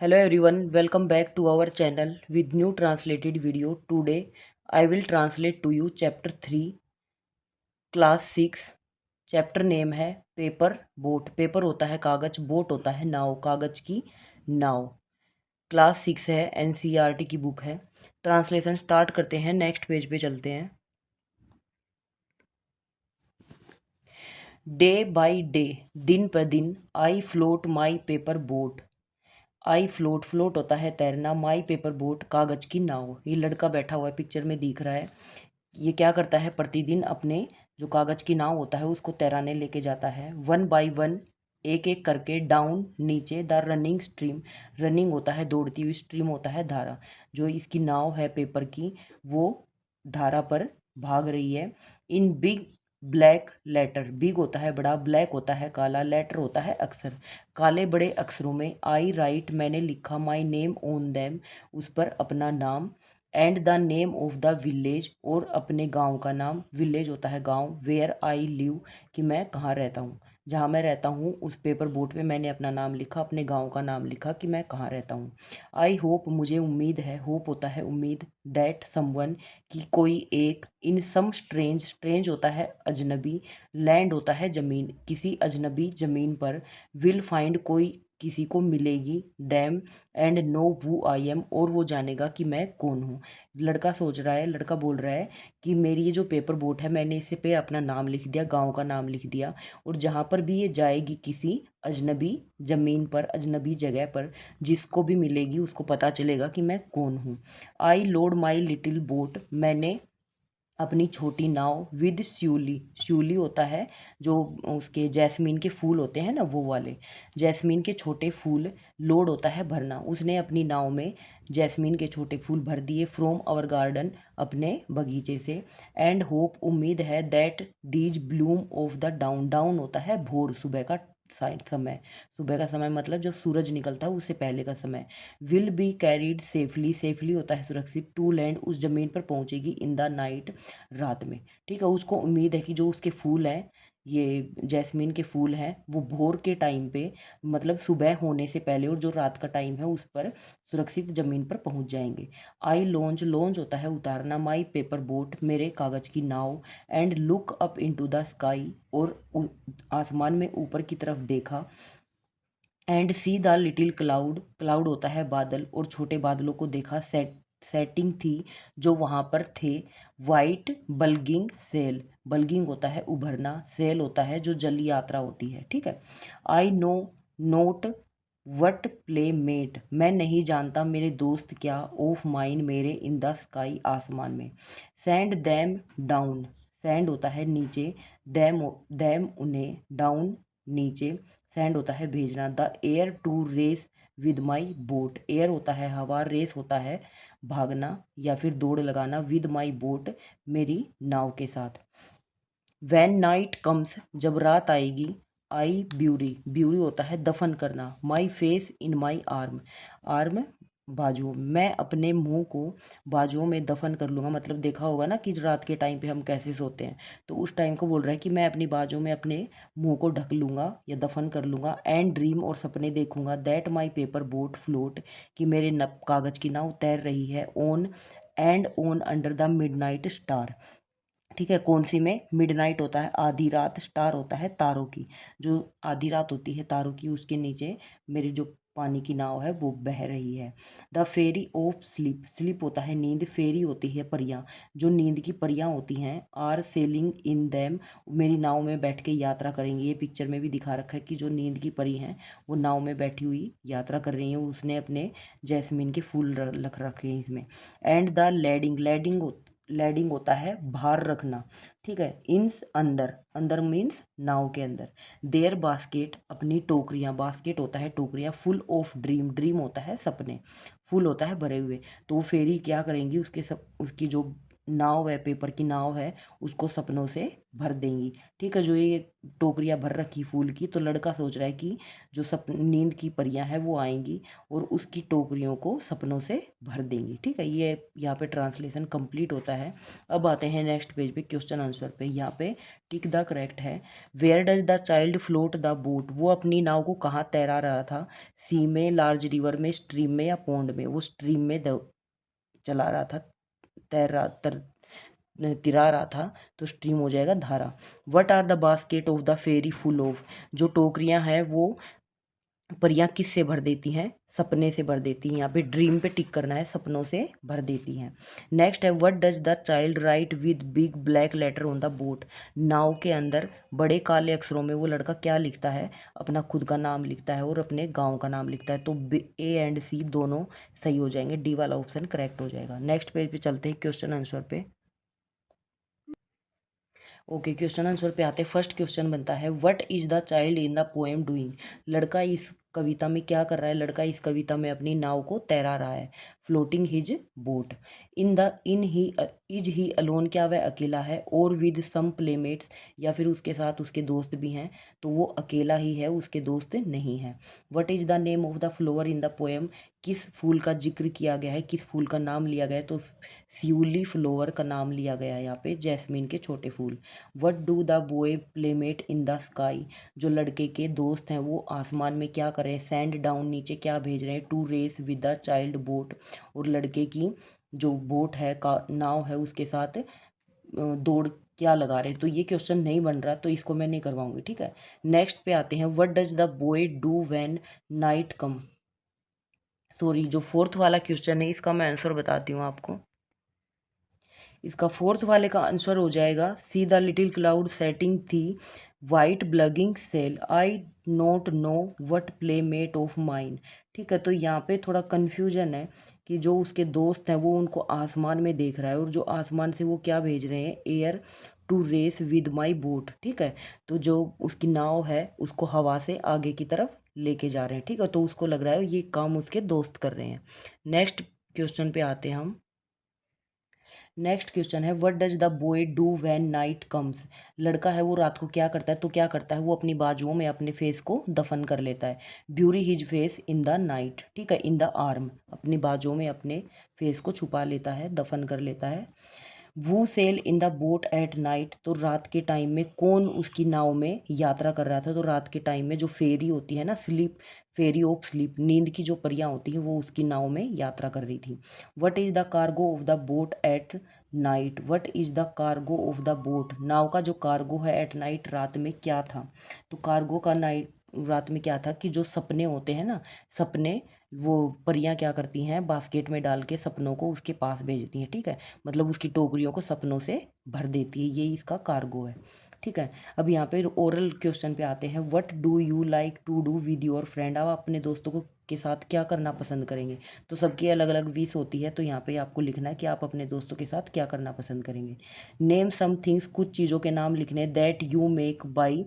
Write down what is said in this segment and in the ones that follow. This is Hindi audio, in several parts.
Hello everyone, welcome back to our channel with new translated video. Today I will translate to you chapter 3 class 6. Chapter name है पेपर बोट। पेपर होता है कागज, बोट होता है नाव, कागज की नाव। क्लास 6 है, एनसीईआरटी की बुक है। ट्रांसलेशन स्टार्ट करते हैं, नेक्स्ट पेज पे चलते हैं। डे बाय डे, दिन पर दिन, I float my paper boat. I float, float होता है तैरना, माई पेपर बोट कागज की नाव। ये लड़का बैठा हुआ है, पिक्चर में दिख रहा है। ये क्या करता है, प्रतिदिन अपने जो कागज की नाव होता है उसको तैराने लेके जाता है। वन बाय वन, एक एक करके, डाउन नीचे, द रनिंग स्ट्रीम। रनिंग होता है दौड़ती हुई, स्ट्रीम होता है धारा। जो इसकी नाव है पेपर की, वो धारा पर भाग रही है। In big black letter, big होता है बड़ा, ब्लैक होता है काला, लेटर होता है अक्षर। काले बड़े अक्षरों में, आई राइट मैंने लिखा, माई नेम ऑन देम उस पर अपना नाम, and the name of the village और अपने गांव का नाम। विलेज होता है गांव, वेयर आई लिव कि मैं कहाँ रहता हूँ, जहाँ मैं रहता हूँ। उस पेपर बोट पे मैंने अपना नाम लिखा, अपने गांव का नाम लिखा कि मैं कहाँ रहता हूँ। आई होप, मुझे उम्मीद है, होप होता है उम्मीद, दैट समवन कि कोई एक, इन सम स्ट्रेंज, स्ट्रेंज होता है अजनबी, लैंड होता है ज़मीन, किसी अजनबी ज़मीन पर, विल फाइंड कोई किसी को मिलेगी, them and know who I am और वो जानेगा कि मैं कौन हूँ। लड़का सोच रहा है, लड़का बोल रहा है कि मेरी ये जो पेपर बोट है, मैंने इसे पे अपना नाम लिख दिया, गांव का नाम लिख दिया, और जहाँ पर भी ये जाएगी किसी अजनबी ज़मीन पर, अजनबी जगह पर, जिसको भी मिलेगी उसको पता चलेगा कि मैं कौन हूँ। आई लोड माई लिटिल बोट, मैंने अपनी छोटी नाव, विद श्यूली, श्यूली होता है जो उसके जैस्मीन के फूल होते हैं ना, वो वाले जैस्मीन के छोटे फूल, लोड होता है भरना। उसने अपनी नाव में जैस्मीन के छोटे फूल भर दिए, फ्रॉम आवर गार्डन अपने बगीचे से, एंड होप उम्मीद है, that these Bloom of the down, down होता है भोर, सुबह का समय, सुबह का समय मतलब जब सूरज निकलता है उससे पहले का समय। Will be carried safely, safely होता है सुरक्षित, टू लैंड उस जमीन पर पहुंचेगी, इन द नाइट रात में। ठीक है, उसको उम्मीद है कि जो उसके फूल हैं, ये जैस्मीन के फूल हैं, वो भोर के टाइम पे मतलब सुबह होने से पहले और जो रात का टाइम है उस पर सुरक्षित ज़मीन पर पहुंच जाएंगे। आई लॉन्च, लॉन्च होता है उतारना, माई पेपर बोट मेरे कागज़ की नाव, and look up into the sky और आसमान में ऊपर की तरफ देखा, and see the little cloud, cloud होता है बादल, और छोटे बादलों को देखा, सेटिंग थी जो वहाँ पर थे, वाइट बल्गिंग सेल, बल्गिंग होता है उभरना, सेल होता है जो जल यात्रा होती है। ठीक है। I know not what playmate, मैं नहीं जानता मेरे दोस्त क्या, ऑफ माइन मेरे, इन द स्काई आसमान में। सेंड दैम डाउन, सेंड होता है नीचे, दैम दैम उन्हें, डाउन नीचे, सेंड होता है भेजना, the air to race with my boat, air होता है हवा, रेस होता है भागना या फिर दौड़ लगाना, विद माई बोट मेरी नाव के साथ। वैन नाइट कम्स, जब रात आएगी, आई ब्यूरी, ब्यूरी होता है दफन करना, my face in my arm, arm बाजुओं, मैं अपने मुंह को बाजुओं में दफन कर लूँगा। मतलब देखा होगा ना कि रात के टाइम पे हम कैसे सोते हैं, तो उस टाइम को बोल रहा है कि मैं अपनी बाजुओं में अपने मुंह को ढक लूँगा या दफन कर लूँगा, एंड ड्रीम और सपने देखूँगा, that my paper boat float कि मेरे कागज़ की नाव तैर रही है, on and on under the midnight star. ठीक है, कौन सी में, मिडनाइट होता है आधी रात, स्टार होता है तारों की, जो आधी रात होती है तारों की, उसके नीचे मेरी जो पानी की नाव है वो बह रही है। The fairy of sleep, sleep होता है नींद, फेरी होती है परियां, जो नींद की परियां होती हैं, आर सेलिंग इन दैम, मेरी नाव में बैठ के यात्रा करेंगी। ये पिक्चर में भी दिखा रखा है कि जो नींद की परी हैं वो नाव में बैठी हुई यात्रा कर रही हैं, उसने अपने जैस्मीन के फूल रख रखे हैं इसमें। And the lading, lading, lading होता है भार रखना। ठीक है, इंस अंदर, अंदर मीन्स नाव के अंदर, देयर बास्केट अपनी टोकरियाँ, बास्केट होता है टोकरियाँ, फुल ऑफ ड्रीम, ड्रीम होता है सपने, फुल होता है भरे हुए। तो वो फेरी क्या करेंगी, उसके सब उसकी जो नाव है, पेपर की नाव है, उसको सपनों से भर देंगी। ठीक है, जो ये टोकरियाँ भर रखी फूल की, तो लड़का सोच रहा है कि जो नींद की परियां हैं वो आएंगी और उसकी टोकरियों को सपनों से भर देंगी। ठीक है, ये यहाँ पे ट्रांसलेशन कंप्लीट होता है। अब आते हैं नेक्स्ट पेज पे क्वेश्चन आंसर पे। यहाँ पे टिक द करेक्ट है। Where does the child float the boat, वो अपनी नाव को कहाँ तैरा रहा था? सी में, लार्ज रिवर में, स्ट्रीम में या पॉन्ड में? वो स्ट्रीम में चला रहा था, तैर रहा तिरा रहा था, तो स्ट्रीम हो जाएगा धारा। What are the basket of the fairy full of, जो टोकरियां हैं वो परियां किस से भर देती हैं? सपने से भर देती हैं। यहाँ पे ड्रीम पे टिक करना है, सपनों से भर देती हैं। नेक्स्ट है what does the child write with big black letter on the boat, नाव के अंदर बड़े काले अक्षरों में वो लड़का क्या लिखता है? अपना खुद का नाम लिखता है और अपने गांव का नाम लिखता है। तो ए एंड सी दोनों सही हो जाएंगे, डी वाला ऑप्शन करेक्ट हो जाएगा। नेक्स्ट पेज पे चलते हैं क्वेश्चन आंसर पे। ओके, क्वेश्चन आंसर पे आते हैं। फर्स्ट क्वेश्चन बनता है what is the child in the poem doing, लड़का इस कविता में क्या कर रहा है? लड़का इस कविता में अपनी नाव को तैरा रहा है। Floating his boat. In he is he alone, क्या वह अकेला है? और विद सम प्लेमेट्स, या फिर उसके साथ उसके दोस्त भी हैं, तो वो अकेला ही है, उसके दोस्त नहीं है। What is the name of the flower in the poem, किस फूल का जिक्र किया गया है, किस फूल का नाम लिया गया है? तो स्यूली फ्लावर का नाम लिया गया है यहाँ पे, जैस्मीन के छोटे फूल। What do the boy playmate in the sky, जो लड़के के दोस्त हैं वो आसमान में क्या कर रहे हैं? सैंड डाउन, नीचे क्या भेज रहे हैं? To race with the child boat, और लड़के की जो बोट है का नाव है उसके साथ दौड़ क्या लगा रहे हैं? तो ये क्वेश्चन नहीं बन रहा, तो इसको मैं नहीं करवाऊंगी। ठीक है, नेक्स्ट पे आते हैं। What does the boy do when night come, sorry जो फोर्थ वाला क्वेश्चन है इसका मैं आंसर बताती हूँ आपको। इसका फोर्थ वाले का आंसर हो जाएगा see the little cloud setting the white bulging sail, I not know what playmate of mine. ठीक है, तो यहाँ पे थोड़ा कन्फ्यूजन है कि जो उसके दोस्त हैं वो उनको आसमान में देख रहा है, और जो आसमान से वो क्या भेज रहे हैं? Air to race with my boat. ठीक है, तो जो उसकी नाव है उसको हवा से आगे की तरफ लेके जा रहे हैं। ठीक है, तो उसको लग रहा है ये काम उसके दोस्त कर रहे हैं। नेक्स्ट क्वेश्चन पे आते हैं हम। नेक्स्ट क्वेश्चन है what does the boy do when night comes, लड़का है वो रात को क्या करता है? तो क्या करता है? वो अपनी बाजुओं में अपने फेस को दफन कर लेता है। Bury his face in the night. ठीक है, इन द आर्म, अपनी बाजुओं में अपने फेस को छुपा लेता है, दफन कर लेता है। वो sail in the boat at night, तो रात के टाइम में कौन उसकी नाव में यात्रा कर रहा था? तो रात के टाइम में जो फेरी होती है ना, स्लीप, फेरी ऑफ स्लीप, नींद की जो परियां होती हैं वो उसकी नाव में यात्रा कर रही थी। What is the cargo of the boat at night, what is the cargo of the boat, नाव का जो कार्गो है एट नाइट, रात में क्या था? तो कार्गो का नाइट रात में क्या था कि जो सपने होते हैं ना, सपने वो परियां क्या करती हैं? बास्केट में डाल के सपनों को उसके पास भेजती हैं। ठीक है, मतलब उसकी टोकरियों को सपनों से भर देती है, ये इसका कार्गो है। ठीक है, अब यहाँ पे ओरल क्वेश्चन पे आते हैं। What do you like to do with your friend, आप अपने दोस्तों को के साथ क्या करना पसंद करेंगे? तो सबकी अलग अलग विश होती है, तो यहाँ पे आपको लिखना है कि आप अपने दोस्तों के साथ क्या करना पसंद करेंगे। नेम सम थिंग्स, कुछ चीज़ों के नाम लिखने। That you make by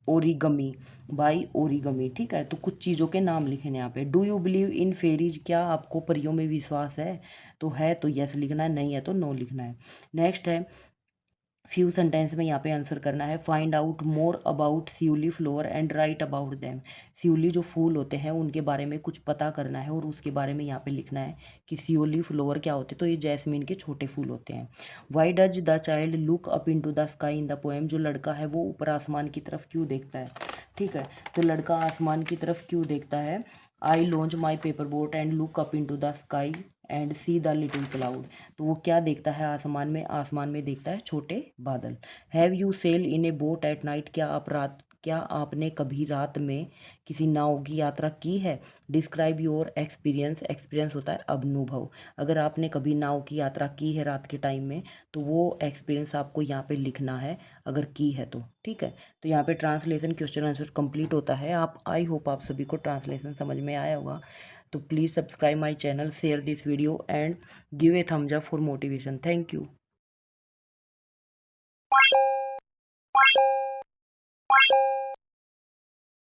origami, by origami. ठीक है, तो कुछ चीज़ों के नाम लिखे यहाँ पे। Do you believe in fairies, क्या आपको परियों में विश्वास है? तो है तो यस लिखना है, नहीं है तो नो लिखना है। नेक्स्ट है फ्यू सेंटेंस में यहाँ पे आंसर करना है। Find out more about Shiuli flower and write about them, Shiuli जो फूल होते हैं उनके बारे में कुछ पता करना है और उसके बारे में यहाँ पे लिखना है कि सियूली फ्लावर क्या होते हैं? तो ये जैस्मीन के छोटे फूल होते हैं। Why does the child look up into the sky in the poem, जो लड़का है वो ऊपर आसमान की तरफ क्यों देखता है? ठीक है, तो लड़का आसमान की तरफ क्यों देखता है? I launch my paper boat and look up into the sky and see the little cloud, तो वो क्या देखता है आसमान में? आसमान में देखता है छोटे बादल। Have you sail in a boat at night, क्या आपने कभी रात में किसी नाव की यात्रा की है? डिस्क्राइब योर एक्सपीरियंस, एक्सपीरियंस होता है अनुभव। अगर आपने कभी नाव की यात्रा की है रात के टाइम में, तो वो एक्सपीरियंस आपको यहाँ पे लिखना है, अगर की है तो। ठीक है, तो यहाँ पे ट्रांसलेशन क्वेश्चन आंसर कंप्लीट होता है। आई होप आप सभी को ट्रांसलेशन समझ में आया होगा। तो please subscribe my channel, share this video and give a thumbs up for motivation. Thank you.